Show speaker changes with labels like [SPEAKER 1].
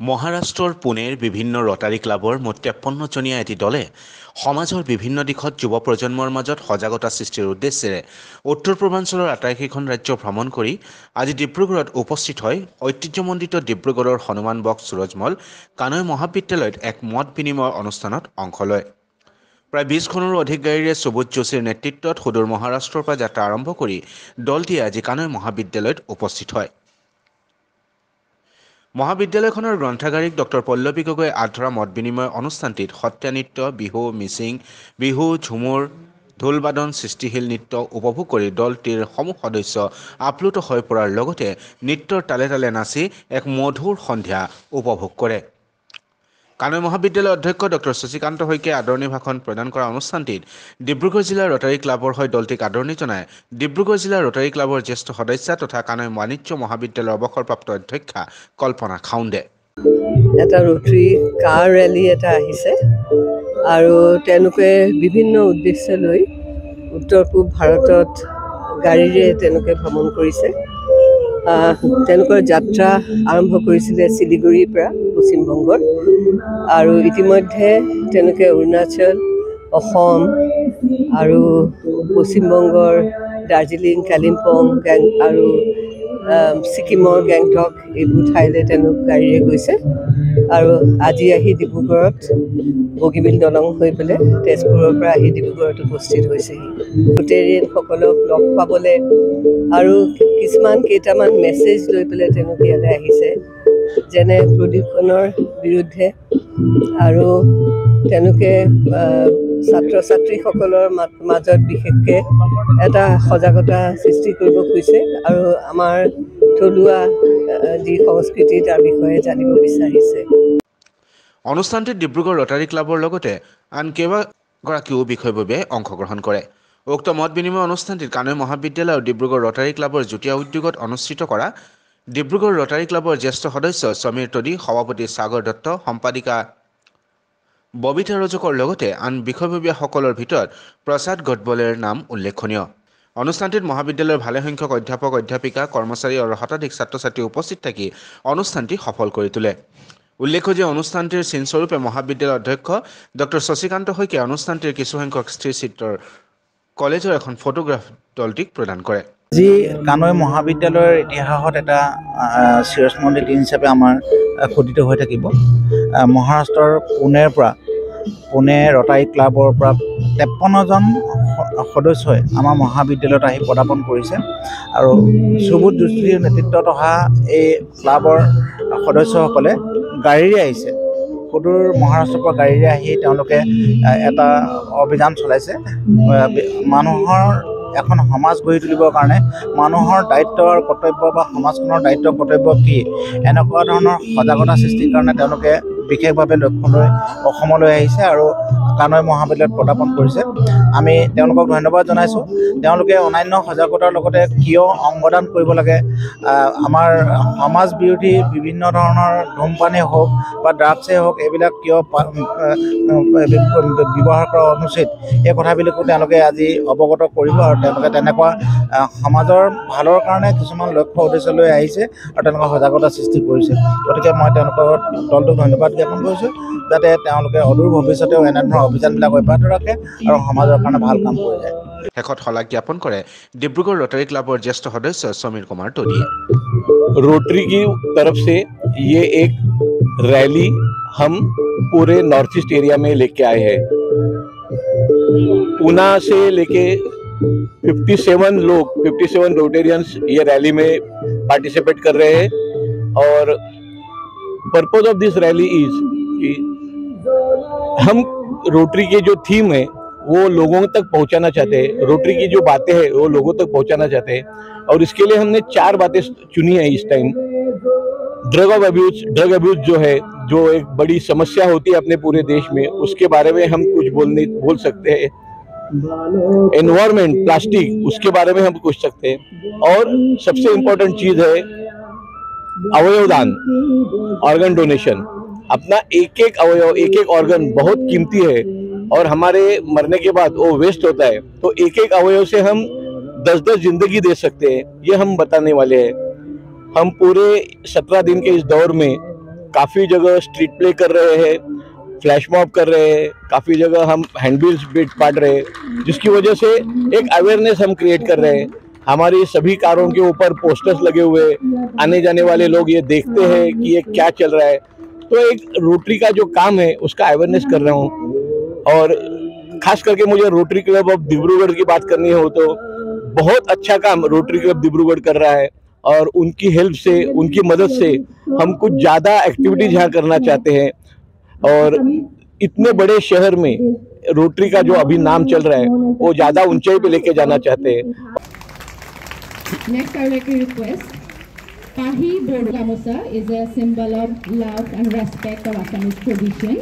[SPEAKER 1] মহাৰাষ্ট্ৰৰ পুনেৰ বিভিন্ন ৰটাৰী ক্লাবৰ মুঠ 53জনীয়া এটি দলে সমাজৰ বিভিন্ন দিশত যুৱ প্ৰজন্মৰ মাজত সজাগতা সৃষ্টিৰ উদ্দেশ্যেৰে উত্তৰ পূৰ্বাঞ্চলৰ আটাইকেইখন ৰাজ্য ভ্ৰমণ কৰি আজি ডিব্ৰুগড়ত উপস্থিত হয় ঐতিহ্যমণ্ডিত ডিব্ৰুগড়ৰ হনুমান বক্স সুৰজমল কানৈ মহাবিদ্যালয়ত এক মত বিনিময় অনুষ্ঠানত অংশ লয়। প্ৰায় 20খনৰো অধিক গাড়ীৰে সুবোধ যোশীৰ নেতৃত্বত সুদূৰ মহাৰাষ্ট্ৰৰ পৰা যাত্ৰা আৰম্ভ কৰি দলটিয়ে আজি কানৈ মহাবিদ্যালয়ত উপস্থিত হয়। মহাবিদ্যালয়খনৰ গ্ৰন্থাগাৰিক ডক্টৰ পল্লৱী গগৈ আধৰা মত বিনিময় অনুষ্ঠানটিত সত্ৰীয়া নৃত্য, বিহু, মিচিং, বিহু, ঝুমুৰ, ঢোল-বাদন, সৃষ্টিশীল নৃত্য উপভোগ কৰি দলটিৰ সমূহ সদস্য আপ্লুত হৈ পৰাৰ লগতে নৃত্যৰ তালে তালে নাচি এক মধুৰ সন্ধ্যা উপভোগ কৰে। কানৈ মহাবিদ্যালয়ৰ অধ্যক্ষ ডক্টৰ শশীকান্ত শইকীয়াই আদৰণি ভাষণ প্ৰদান কৰা অনুষ্ঠানটিত ডিব্ৰুগড় জিলা ৰটাৰী ক্লাবৰ হৈ দলটিক আদৰণি জনাই ডিব্ৰুগড় জিলা ৰটাৰী ক্লাবৰ জ্যেষ্ঠ সদস্যা তথা কানৈ বাণিজ্য মহাবিদ্যালয়ৰ অৱসৰপ্ৰাপ্ত অধ্যক্ষা কল্পনা খাউণ্ডে।
[SPEAKER 2] এটা ৰটাৰী কাৰ ৰেলী এটা আহিছে আৰু তেওঁলোকে বিভিন্ন উদ্দেশ্য লৈ উত্তৰ পূব ভাৰতত গাড়ীৰে তেওঁলোকে ভ্ৰমণ কৰিছে। তেওঁলোকৰ যাত্ৰা আৰম্ভ কৰিছিলে শিলিগুৰিৰ পৰা পশ্চিমবংগৰ আৰু ইতিমধ্যে তেওঁলোকে অৰুণাচল, অসম আৰু পশ্চিমবংগৰ দাৰ্জিলিং, কালিম্পং আৰু ছিকিমৰ গেংটক এইবোৰ ঠাইলৈ তেওঁলোক গাড়ীৰে গৈছে আৰু আজি আহি ডিব্ৰুগড়ত বগীবিল দলং হৈ পেলাই তেজপুৰৰ পৰা আহি ডিব্ৰুগড়ত উপস্থিত হৈছেহি। ভোটেৰিয়ানসকলক লগ পাবলৈ আৰু কেইটামান মেছেজ লৈ পেলাই তেওঁলোকে ইয়ালৈ আহিছে, যেনে প্ৰদূষণৰ বিৰুদ্ধে আৰু তেওঁলোকে ছাত্ৰ ছাত্ৰীসকলৰ মাজত বিশেষকৈ এটা সজাগতা সৃষ্টি কৰিব খুজিছে আৰু আমাৰ থলুৱা যি সংস্কৃতি তাৰ বিষয়ে জানিব বিচাৰিছে।
[SPEAKER 1] অনুষ্ঠানটিত ডিব্ৰুগড় ৰটাৰী ক্লাবৰ লগতে আন কেইবাগৰাকীও বিষয়ববীয়াই অংশগ্ৰহণ কৰে। উক্ত মত বিনিময় অনুষ্ঠানটিত কানৈ মহাবিদ্যালয় আৰু ডিব্ৰুগড় ৰটাৰী ক্লাবৰ যুটীয়া উদ্যোগত অনুষ্ঠিত কৰা ডিব্ৰুগড় ৰটাৰী ক্লাবৰ জ্যেষ্ঠ সদস্য সমীৰ তদী, সভাপতি সাগৰ দত্ত, সম্পাদিকা ববিতা ৰজকৰ লগতে আন বিষয়ববীয়াসকলৰ ভিতৰত প্ৰসাদ গডবলেৰ নাম উল্লেখনীয়। অনুষ্ঠানটিত মহাবিদ্যালয়ৰ ভালেসংখ্যক অধ্যাপক, অধ্যাপিকা, কৰ্মচাৰী আৰু শতাধিক ছাত্ৰ ছাত্ৰী উপস্থিত থাকি অনুষ্ঠানটি সফল কৰি তোলে। উল্লেখ্য যে অনুষ্ঠানটিৰ চিনস্বৰূপে মহাবিদ্যালয়ৰ অধ্যক্ষ ডক্টৰ শশীকান্ত শইকীয়াই অনুষ্ঠানটিৰ কিছুসংখ্যক স্থিৰচিত্ৰৰ কলেজৰ এখন ফটোগ্ৰাফ দলটিক প্ৰদান কৰে।
[SPEAKER 3] আজি কানৈ মহাবিদ্যালয়ৰ ইতিহাসত এটা চিৰস্মৰণীয় দিন হিচাপে আমাৰ খোদিত হৈ থাকিব। মহাৰাষ্ট্ৰৰ পুনে ৰটাৰী ক্লাবৰ পৰা 53জন সদস্যই আমাৰ মহাবিদ্যালয়ত আহি পদাৰ্পণ কৰিছে আৰু সুবোধ যোশীৰ নেতৃত্বত অহা এই ক্লাবৰ সদস্যসকলে গাড়ীৰে আহিছে। সুদূৰ মহাৰাষ্ট্ৰৰ পৰা গাড়ীৰে আহি তেওঁলোকে এটা অভিযান চলাইছে। মানুহৰ এখন সমাজ গঢ়ি তুলিবৰ কাৰণে মানুহৰ দায়িত্ব আৰু কৰ্তব্য বা সমাজখনৰ দায়িত্ব কৰ্তব্য কি, এনেকুৱা ধৰণৰ সজাগতা সৃষ্টিৰ কাৰণে তেওঁলোকে বিশেষভাৱে লক্ষ্য লৈ অসমলৈ আহিছে আৰু কানৈ মহাবিদ্যালয়ত পদাৰ্পণ কৰিছে। আমি তেওঁলোকক ধন্যবাদ জনাইছোঁ। তেওঁলোকে অন্যান্য সজাগতাৰ লগতে কিয় অংগদান কৰিব লাগে, আমাৰ সমাজ বিৰোধী বিভিন্ন ধৰণৰ ধূমপানেই হওক বা ড্ৰাগছেই হওক, এইবিলাক কিয় ব্যৱহাৰ কৰা অনুচিত, এই কথাবিলাকো তেওঁলোকে আজি অৱগত কৰিব আৰু তেওঁলোকে তেনেকুৱা সমাজৰ ভালৰ কাৰণে কিছুমান লক্ষ্য উদ্দেশ্য লৈ আহিছে আৰু তেওঁলোকে সজাগতা সৃষ্টি কৰিছে। গতিকে মই তেওঁলোকৰ দলটোক ধন্যবাদ জ্ঞাপন কৰিছোঁ, যাতে তেওঁলোকে অদূৰ ভৱিষ্যতেও এনেধৰণৰ অভিযানবিলাক অব্যাহত ৰাখে আৰু সমাজৰ কাৰণে ভাল কাম কৰি যায়।
[SPEAKER 1] শেষত শলাগ জ্ঞাপন কৰে ডিব্ৰুগড় ৰটাৰী ক্লাবৰ জ্যেষ্ঠ সদস্য সমীৰ কুমাৰ তদীয়ে।
[SPEAKER 4] रोटरी की तरफ से ये एक रैली हम पूरे नॉर्थ ईस्ट एरिया में लेके आए हैं। पूना से लेके 57 रोटेरियंस ये रैली में पार्टिसिपेट कर रहे हैं और purpose of this rally is कि हम रोटरी के जो थीम है वो लोगों तक पहुंचाना चाहते हैं, रोटरी की जो बातें हैं वो लोगों तक पहुंचाना चाहते हैं और इसके लिए हमने 4 बातें चुनी है इस टाइम। ड्रग अब्यूज जो है, जो एक बड़ी समस्या होती है अपने पूरे देश में, उसके बारे में हम कुछ बोल सकते हैं। एनवायरमेंट, प्लास्टिक, उसके बारे में हम पूछ सकते हैं और सबसे इम्पोर्टेंट चीज है अवयवदान, ऑर्गन डोनेशन। अपना एक एक अवयव, एक एक ऑर्गन बहुत कीमती है और हमारे मरने के बाद वो वेस्ट होता है, तो एक एक अवयव से हम 10-10 जिंदगी दे सकते हैं, ये हम बताने वाले हैं। हम पूरे 17 दिन के इस दौर में काफ़ी जगह स्ट्रीट प्ले कर रहे हैं, फ्लैश मॉब कर रहे हैं, काफ़ी जगह हम हैंडबिल्स बांट रहे हैं, जिसकी वजह से एक अवेयरनेस हम क्रिएट कर रहे हैं। हमारी सभी कारों के ऊपर पोस्टर्स लगे हुए, आने जाने वाले लोग ये देखते हैं कि ये क्या चल रहा है। तो एक रोटरी का जो काम है उसका अवेयरनेस कर रहा हूँ। और खास करके मुझे रोटरी क्लब ऑफ डिब्रूगढ़ की बात करनी हो तो बहुत अच्छा काम रोटरी क्लब डिब्रूगढ़ कर रहा है, और उनकी हेल्प से, उनकी मदद से हम कुछ ज़्यादा एक्टिविटीज यहाँ करना चाहते हैं। और इतने बड़े शहर में रोटरी का जो अभी नाम चल रहा है वो ज़्यादा ऊंचाई पे लेके जाना चाहते हैं।
[SPEAKER 5] Next, I would like to request Pahi Board Gamusa is a symbol of love and respect of Assamese tradition.